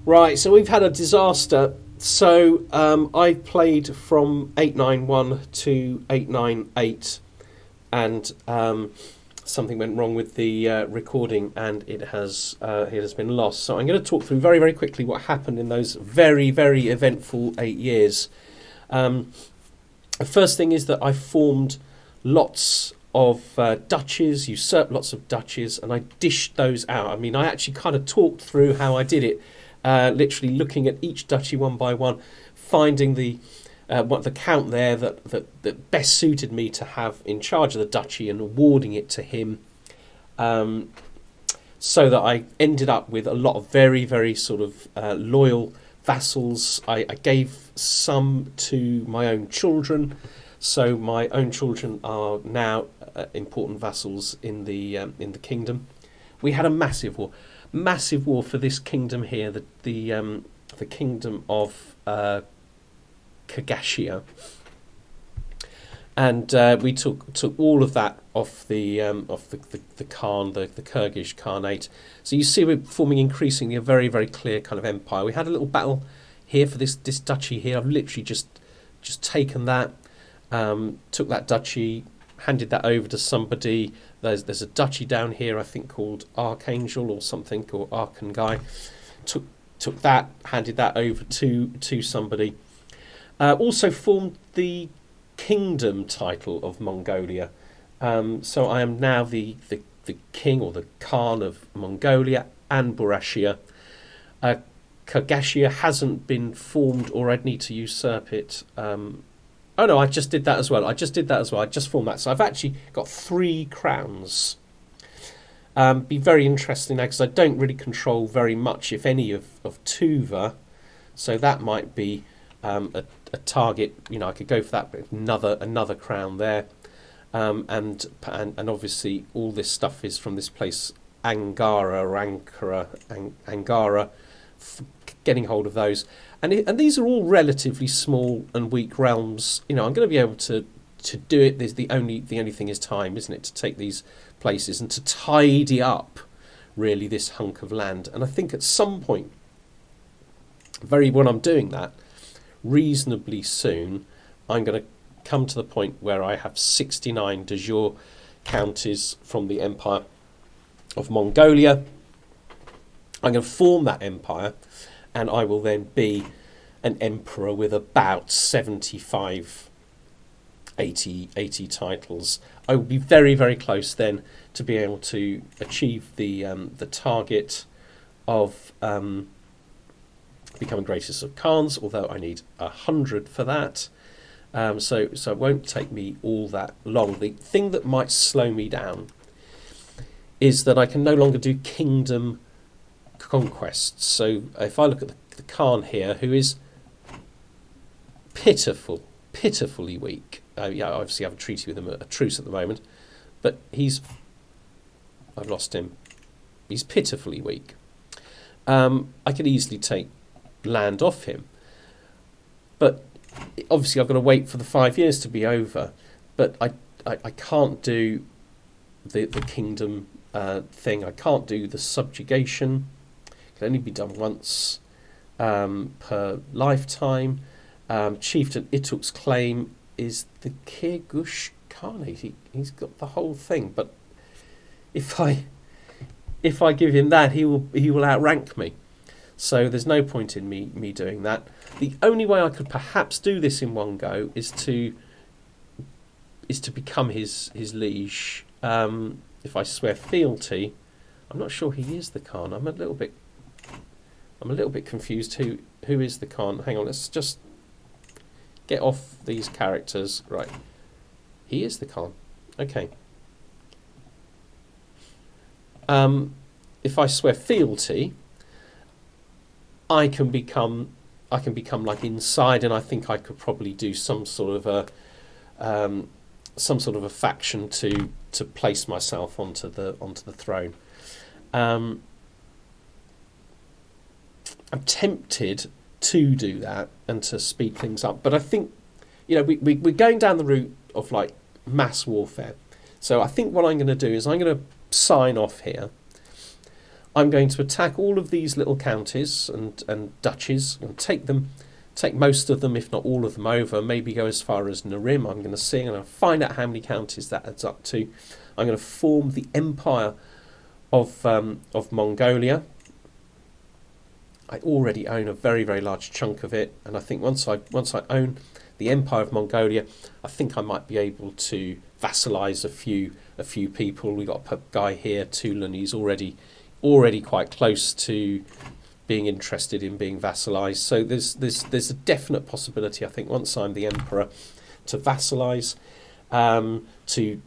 Right, so we've had a disaster. So I played from 891 to 898, and something went wrong with the recording, and it has been lost. So I'm going to talk through very, very quickly what happened in those very, very eventful 8 years. The first thing is that I formed lots of duchies, usurped lots of duchies, and I dished those out. I mean, I actually kind of talked through how I did it. Literally looking at each duchy one by one, finding the count there that best suited me to have in charge of the duchy and awarding it to him, so that I ended up with a lot of very, very sort of loyal vassals. I gave some to my own children, so my own children are now important vassals in the kingdom. We had a massive war for this kingdom here, the kingdom of Kagasia, and we took all of that off the Khan, the Kyrgyz Khanate. So you see, we're forming increasingly a very, very clear kind of empire. We had a little battle here for this duchy here. I've literally just taken that, took that duchy, handed that over to somebody. There's a duchy down here, I think, called Archangel or something, or Arkangai. Took that, handed that over to somebody. Also formed the kingdom title of Mongolia. So I am now the king or the Khan of Mongolia and Buryatia. Kyrgyzia hasn't been formed, or I'd need to usurp it. Oh no, I just did that as well. I just formed that. So I've actually got 3 crowns. Be very interesting now, because I don't really control very much, if any, of Tuva. So that might be a target. You know, I could go for that, but another crown there. And obviously all this stuff is from this place, Angara or Angara, getting hold of those. And these are all relatively small and weak realms. You know, I'm going to be able to do it. There's the only thing is time, isn't it? To take these places and to tidy up, really, this hunk of land. And I think at some point, when I'm doing that, reasonably soon, I'm going to come to the point where I have 69 de jure counties from the Empire of Mongolia. I'm going to form that empire, and I will then be an emperor with about 75, 80 titles. I will be very, very close then to be able to achieve the target of becoming greatest of Khans, although I need 100 for that. So it won't take me all that long. The thing that might slow me down is that I can no longer do kingdom conquests. So if I look at the Khan here, who is pitifully weak. Yeah, I obviously have a treaty with him, a truce at the moment, but I've lost him. He's pitifully weak. I could easily take land off him, but obviously I've got to wait for the 5 years to be over. But I can't do the kingdom thing. I can't do the subjugation. It can only be done once per lifetime. Chieftain Ituk's claim is the Kyrgyz Khanate. He's got the whole thing. But if I give him that, he will outrank me. So there's no point in me doing that. The only way I could perhaps do this in one go is to become his liege. If I swear fealty, I'm not sure he is the Khan. I'm a little bit confused. Who is the Khan? Hang on, let's just get off these characters. Right, he is the Khan. Okay. If I swear fealty, I can become like inside, and I think I could probably do some sort of a faction to place myself onto the throne. I'm tempted to do that and to speed things up, but I think, you know, we're going down the route of like mass warfare. So I think what I'm going to do is I'm going to sign off here. I'm going to attack all of these little counties and duchies and take most of them, if not all of them, over. Maybe go as far as Narim. I'm going to see, and I'm going to find out how many counties that adds up to. I'm going to form the Empire of Mongolia. I already own a very, very large chunk of it, and I think once I own the Empire of Mongolia, I think I might be able to vassalize a few people. We got a guy here, Tulan. He's already quite close to being interested in being vassalized. So there's a definite possibility, I think, once I'm the emperor, to vassalize, to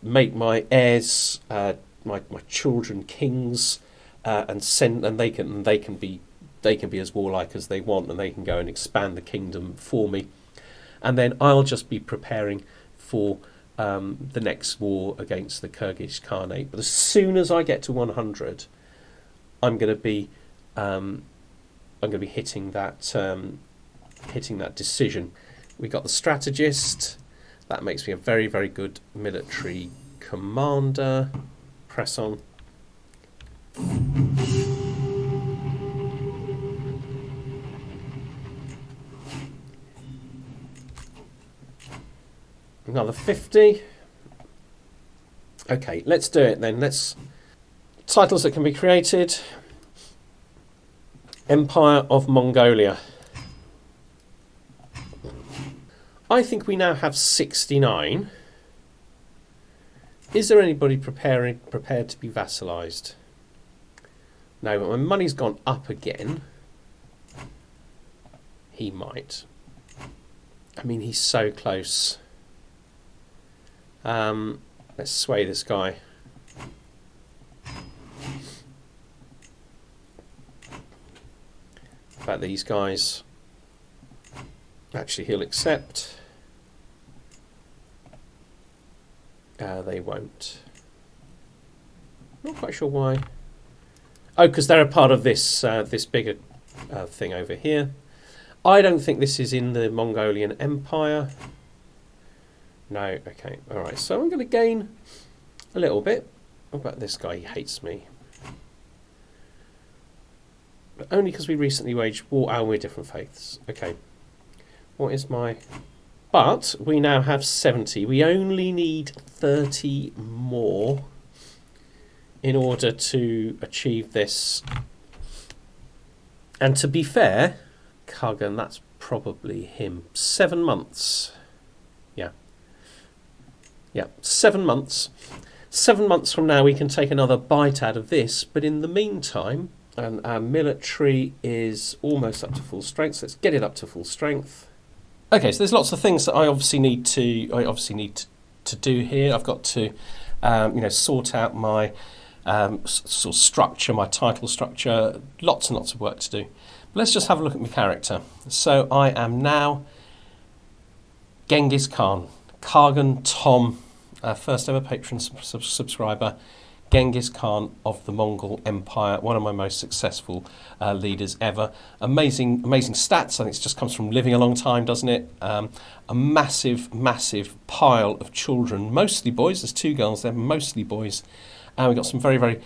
make my heirs, my children, kings, and they can be as warlike as they want, and they can go and expand the kingdom for me, and then I'll just be preparing for the next war against the Kyrgyz Khanate. But as soon as I get to 100, I'm going to be hitting that decision. We got the strategist. That makes me a very, very good military commander. Press on. Another 50. Okay, let's do it then. Titles that can be created. Empire of Mongolia. I think we now have 69. Is there anybody prepared to be vassalized? No, but my money's gone up again. He might. I mean, he's so close. Let's sway this guy. About these guys. Actually, he'll accept. They won't. Not quite sure why. Oh, because they're a part of this this bigger thing over here. I don't think this is in the Mongolian Empire. No, okay, all right. So I'm going to gain a little bit. What about this guy? He hates me. But only because we recently waged war. Oh, we're different faiths. Okay. What is my... But we now have 70. We only need 30 more in order to achieve this. And to be fair, Kagan, that's probably him. 7 months. Yeah, 7 months. 7 months from now we can take another bite out of this, but in the meantime, and our military is almost up to full strength, so let's get it up to full strength. Okay, so there's lots of things that I obviously need to do here. I've got to sort out my sort of structure, my title structure, lots and lots of work to do. But let's just have a look at my character. So I am now Genghis Khan. Kagan Tom, first ever patron subscriber, Genghis Khan of the Mongol Empire, one of my most successful leaders ever. Amazing stats. I think it just comes from living a long time, doesn't it? A massive pile of children, mostly boys. There's 2 girls there, mostly boys. And we've got some very, very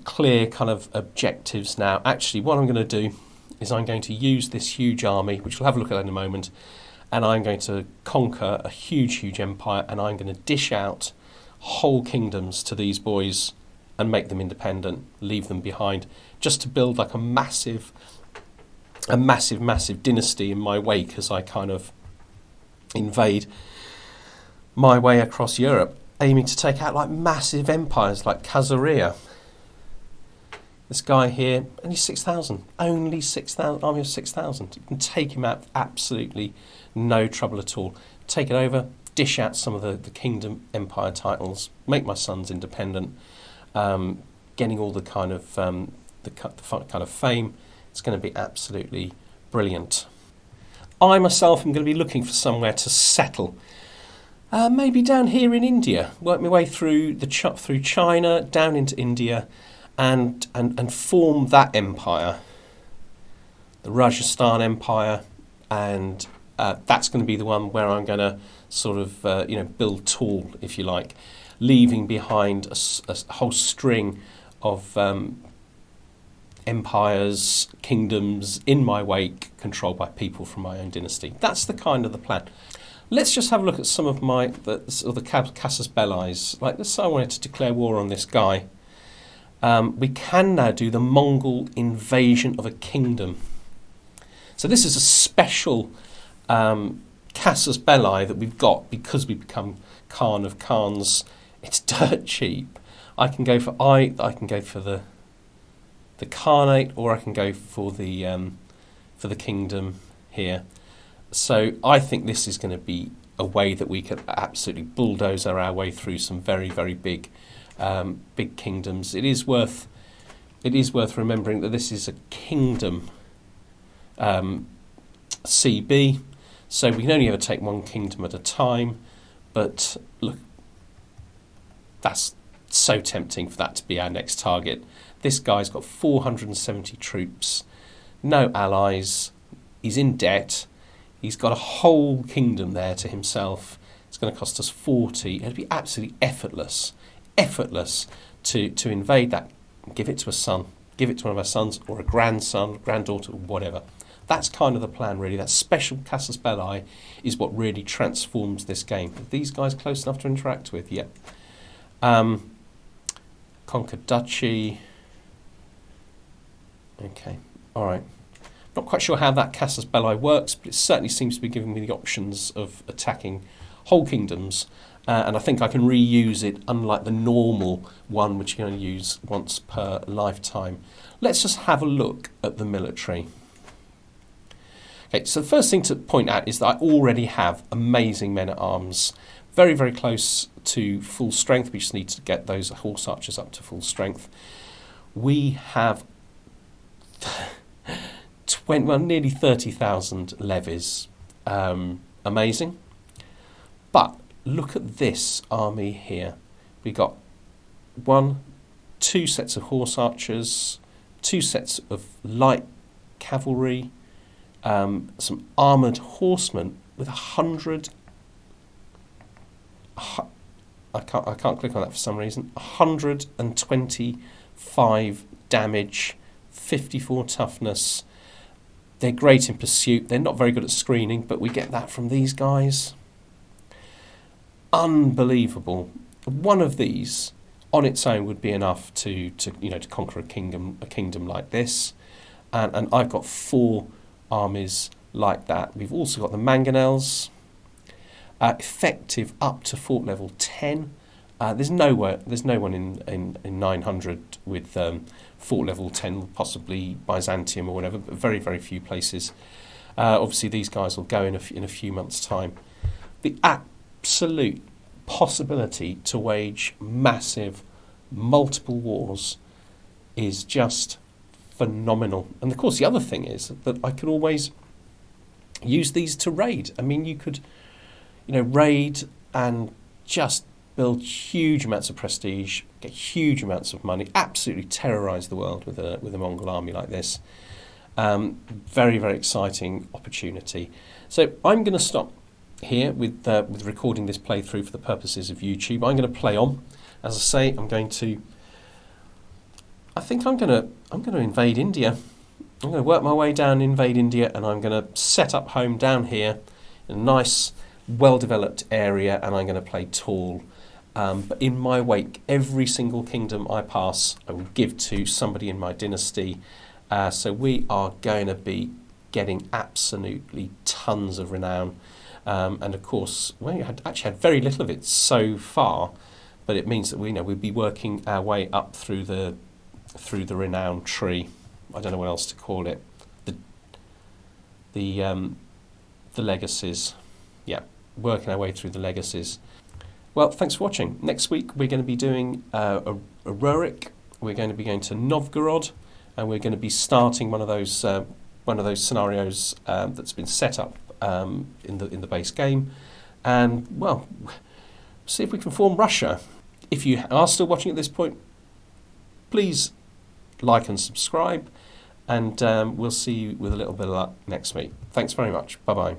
clear kind of objectives now. Actually, what I'm going to do is I'm going to use this huge army, which we'll have a look at in a moment, and I'm going to conquer a huge empire, and I'm going to dish out whole kingdoms to these boys and make them independent, leave them behind, just to build like a massive dynasty in my wake as I kind of invade my way across Europe, aiming to take out like massive empires like Khazaria. This guy here, only 6,000. Only 6,000, army of 6,000. You can take him out absolutely no trouble at all. Take it over, dish out some of the kingdom empire titles, make my sons independent, getting all the kind of kind of fame. It's going to be absolutely brilliant. I myself am going to be looking for somewhere to settle. Maybe down here in India. Work my way through through China, down into India, and form that empire, the Rajasthan Empire, and that's going to be the one where I'm going to sort of build tall, if you like, leaving behind a whole string of empires, kingdoms in my wake, controlled by people from my own dynasty. That's the kind of the plan. Let's just have a look at some of the casus belli. Like, let's say I wanted to declare war on this guy. We can now do the Mongol invasion of a kingdom. So this is a special casus belli that we've got because we become Khan of Khans. It's dirt cheap. I can go for the Khanate, or I can go for the kingdom here. So I think this is going to be a way that we can absolutely bulldoze our way through some very, very big kingdoms. It is worth remembering that this is a kingdom CB, so we can only ever take one kingdom at a time. But look, that's so tempting for that to be our next target. This guy's got 470 troops, no allies, he's in debt, he's got a whole kingdom there to himself. It's going to cost us 40. It'd be absolutely effortless to invade that, give it to a son, give it to one of our sons, or a grandson, granddaughter, whatever. That's kind of the plan, really. That special casus belli is what really transforms this game. Are these guys close enough to interact with? Yeah. Conquer duchy. Okay, all right. Not quite sure how that casus belli works, but it certainly seems to be giving me the options of attacking whole kingdoms, and I think I can reuse it, unlike the normal one, which you can only use once per lifetime. Let's just have a look at the military. Okay, so the first thing to point out is that I already have amazing men-at-arms, very, very close to full strength. We just need to get those horse archers up to full strength. We have nearly 30,000 levies. Amazing. But look at this army here. We got two sets of horse archers, two sets of light cavalry, some armoured horsemen with 100. I can't click on that for some reason. 125 damage, 54 toughness. They're great in pursuit. They're not very good at screening, but we get that from these guys. Unbelievable. One of these on its own would be enough to conquer a kingdom like this. And I've got 4 armies like that. We've also got the mangonels, effective up to fort level 10. There's no one in 900 with fort level 10, possibly Byzantium or whatever, but very, very few places. Obviously, these guys will go in a few months' time. The absolute possibility to wage massive, multiple wars is just phenomenal. And of course, the other thing is that I could always use these to raid. I mean, you could, raid and just build huge amounts of prestige, get huge amounts of money, absolutely terrorise the world with a Mongol army like this. Very, very exciting opportunity. So I'm going to stop here with recording this playthrough for the purposes of YouTube. I'm going to play on. As I say, I think I'm going to invade India. I'm going to work my way down, invade India, and I'm going to set up home down here in a nice, well-developed area, and I'm going to play tall. But in my wake, every single kingdom I pass, I will give to somebody in my dynasty. So we are going to be getting absolutely tons of renown. And of course, we actually had very little of it so far, but it means that we'll be working our way up through the renown tree. I don't know what else to call it. The legacies. Yeah, working our way through the legacies. Well, thanks for watching. Next week we're going to be doing a Rurik. We're going to be going to Novgorod, and we're going to be starting one of those scenarios that's been set up in the base game, and well, see if we can form Russia. If you are still watching at this point, please like and subscribe, and we'll see you with a little bit of luck next week. Thanks very much. Bye bye.